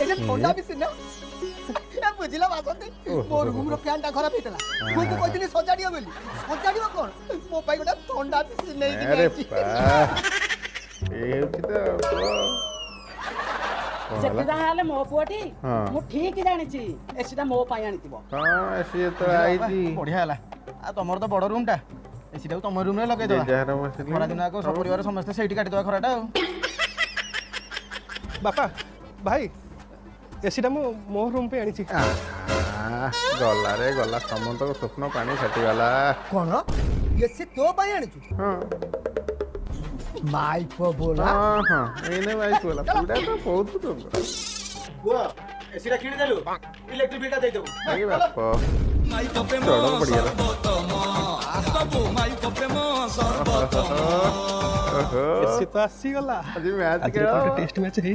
ये ठंडा भी सिना ए बुझिला बासंती मो रूम रो फैन टा खराब हेतला तू को कहतिनी सजाडियो बोली सजाडियो कोन मो पाई गोटा ठंडा भी सिन नै अरे बा ए ସେଠି ତାହେଲେ ମୋ ପୁଅଟି ମୁଁ ଠିକ ଜାଣିଛି ଏସିଟା ମୋ ପାଇଁ ଆଣିଥିବ। ହଁ ସିଏ ତ ଆଇଛି ବଢିଆ ହେଲା आ तमर तो बड़ रूम टा एसी टाକୁ तम रूम रे लगे दवा खरा दिन आको सब परिवार समस्त सेठी काटी दवा खराटा बापा भाई एसीटा मो मो रूम पे आनी गला रे गला समस्त को स्वप्न पानी छाटी गला कोन एसी तो पाई आनी छु हां माइक को बोला हां हां एने माइक बोला पूरा तो बहुत सुंदर बुआ एसीटा किन देलु इलेक्ट्रिक बिल टा दे देबो अरे बाप माइक प्रेम सर्वोत्तम आसबो माइक प्रेम सर्वोत्तम एसी तो आसी गला आज मैच आज टेस्ट मैच हेई